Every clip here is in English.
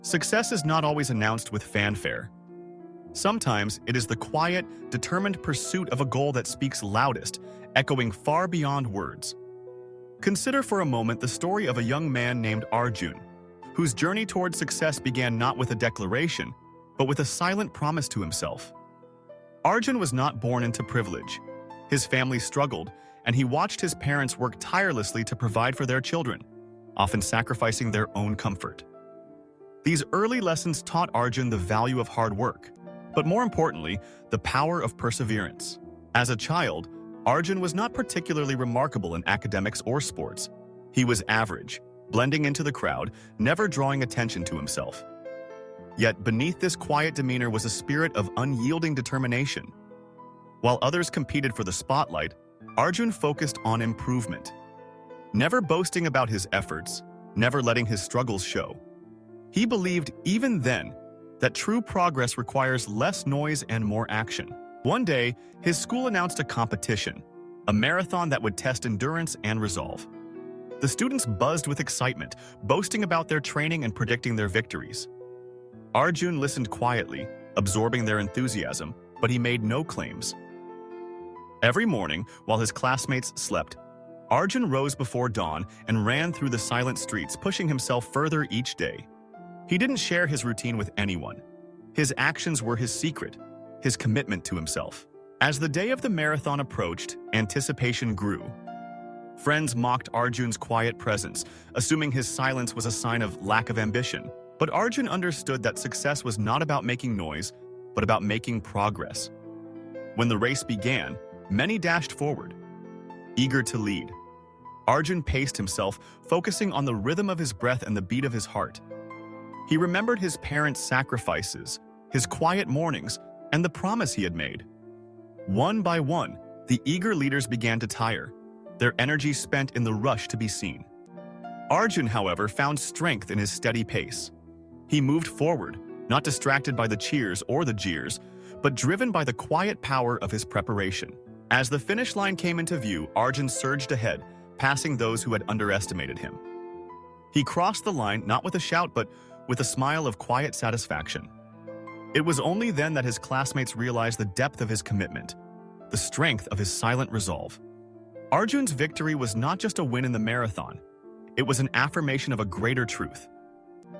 Success is not always announced with fanfare. Sometimes it is the quiet, determined pursuit of a goal that speaks loudest, echoing far beyond words. Consider for a moment the story of a young man named Arjun, whose journey toward success began not with a declaration, but with a silent promise to himself. Arjun was not born into privilege. His family struggled, and he watched his parents work tirelessly to provide for their children, often sacrificing their own comfort. These early lessons taught Arjun the value of hard work, but more importantly, the power of perseverance. As a child, Arjun was not particularly remarkable in academics or sports. He was average, blending into the crowd, never drawing attention to himself. Yet beneath this quiet demeanor was a spirit of unyielding determination. While others competed for the spotlight, Arjun focused on improvement. Never boasting about his efforts, never letting his struggles show. He believed, even then, that true progress requires less noise and more action. One day, his school announced a competition, a marathon that would test endurance and resolve. The students buzzed with excitement, boasting about their training and predicting their victories. Arjun listened quietly, absorbing their enthusiasm, but he made no claims. Every morning, while his classmates slept, Arjun rose before dawn and ran through the silent streets, pushing himself further each day. He didn't share his routine with anyone. His actions were his secret, his commitment to himself. As the day of the marathon approached, anticipation grew. Friends mocked Arjun's quiet presence, assuming his silence was a sign of lack of ambition. But Arjun understood that success was not about making noise, but about making progress. When the race began, many dashed forward, eager to lead. Arjun paced himself, focusing on the rhythm of his breath and the beat of his heart. He remembered his parents' sacrifices, his quiet mornings, and the promise he had made. One by one, the eager leaders began to tire, their energy spent in the rush to be seen. Arjun, however, found strength in his steady pace. He moved forward, not distracted by the cheers or the jeers, but driven by the quiet power of his preparation. As the finish line came into view, Arjun surged ahead, passing those who had underestimated him. He crossed the line not with a shout, but with a smile of quiet satisfaction. It was only then that his classmates realized the depth of his commitment, the strength of his silent resolve. Arjun's victory was not just a win in the marathon. It was an affirmation of a greater truth.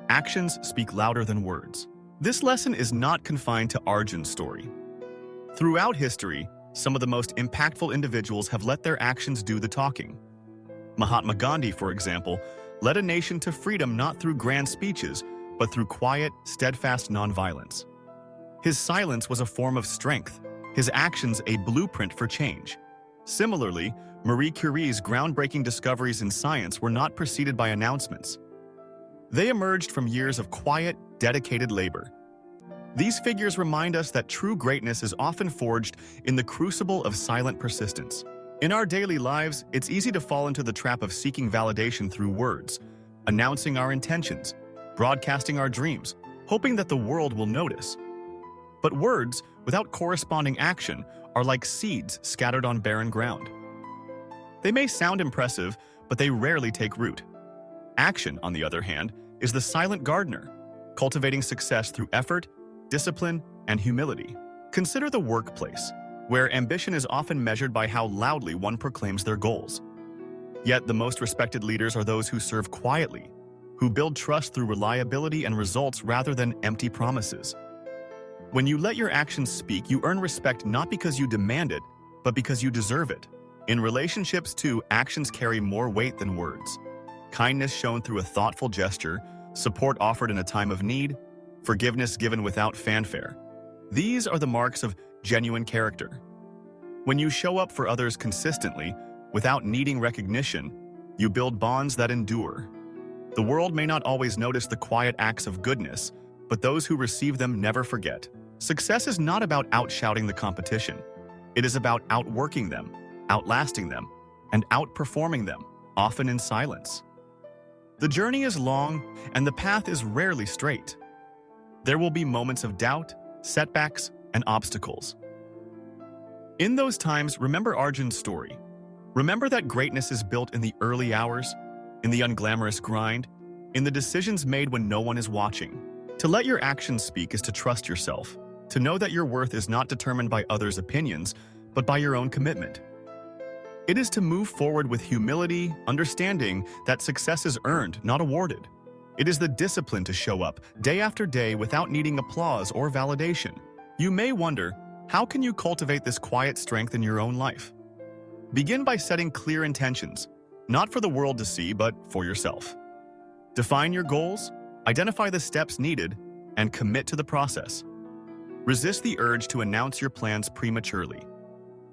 Actions speak louder than words. This lesson is not confined to Arjun's story. Throughout history, some of the most impactful individuals have let their actions do the talking. Mahatma Gandhi, for example, led a nation to freedom not through grand speeches, but through quiet, steadfast nonviolence. His silence was a form of strength, his actions a blueprint for change. Similarly, Marie Curie's groundbreaking discoveries in science were not preceded by announcements. They emerged from years of quiet, dedicated labor. These figures remind us that true greatness is often forged in the crucible of silent persistence. In our daily lives, it's easy to fall into the trap of seeking validation through words, announcing our intentions, broadcasting our dreams, hoping that the world will notice. But words, without corresponding action, are like seeds scattered on barren ground. They may sound impressive, but they rarely take root. Action, on the other hand, is the silent gardener, cultivating success through effort, discipline, and humility. Consider the workplace, where ambition is often measured by how loudly one proclaims their goals. Yet the most respected leaders are those who serve quietly, who build trust through reliability and results rather than empty promises. When you let your actions speak, you earn respect not because you demand it, but because you deserve it. In relationships, too, actions carry more weight than words. Kindness shown through a thoughtful gesture, support offered in a time of need, forgiveness given without fanfare. These are the marks of genuine character. When you show up for others consistently, without needing recognition, you build bonds that endure. The world may not always notice the quiet acts of goodness, but those who receive them never forget. Success is not about outshouting the competition. It is about outworking them, outlasting them, and outperforming them, often in silence. The journey is long, and the path is rarely straight. There will be moments of doubt, setbacks, and obstacles. In those times, remember Arjun's story. Remember that greatness is built in the early hours, in the unglamorous grind, in the decisions made when no one is watching. To let your actions speak is to trust yourself, to know that your worth is not determined by others' opinions, but by your own commitment. It is to move forward with humility, understanding that success is earned, not awarded. It is the discipline to show up day after day without needing applause or validation. You may wonder, how can you cultivate this quiet strength in your own life? Begin by setting clear intentions, not for the world to see, but for yourself. Define your goals, identify the steps needed, and commit to the process. Resist the urge to announce your plans prematurely.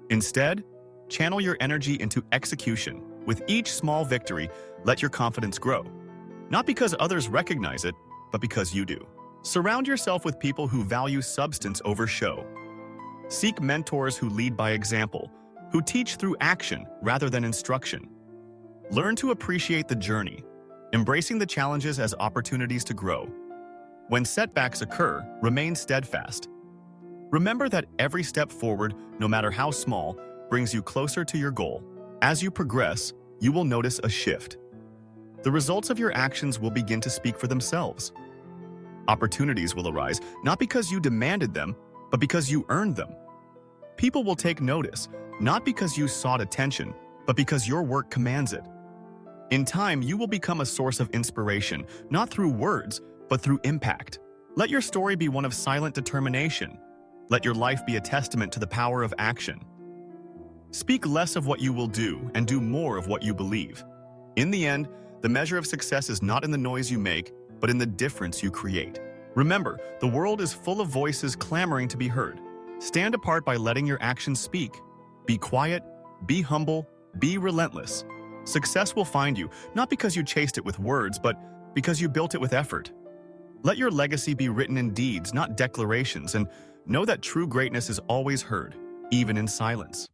Instead, channel your energy into execution. With each small victory, let your confidence grow. Not because others recognize it, but because you do. Surround yourself with people who value substance over show. Seek mentors who lead by example, who teach through action rather than instruction. Learn to appreciate the journey, embracing the challenges as opportunities to grow. When setbacks occur, remain steadfast. Remember that every step forward, no matter how small, brings you closer to your goal. As you progress, you will notice a shift. The results of your actions will begin to speak for themselves. Opportunities will arise, not because you demanded them, but because you earned them. People will take notice, not because you sought attention, but because your work commands it. In time, you will become a source of inspiration, not through words, but through impact. Let your story be one of silent determination. Let your life be a testament to the power of action. Speak less of what you will do and do more of what you believe. In the end, the measure of success is not in the noise you make, but in the difference you create. Remember, the world is full of voices clamoring to be heard. Stand apart by letting your actions speak. Be quiet, be humble, be relentless. Success will find you, not because you chased it with words, but because you built it with effort. Let your legacy be written in deeds, not declarations, and know that true greatness is always heard, even in silence.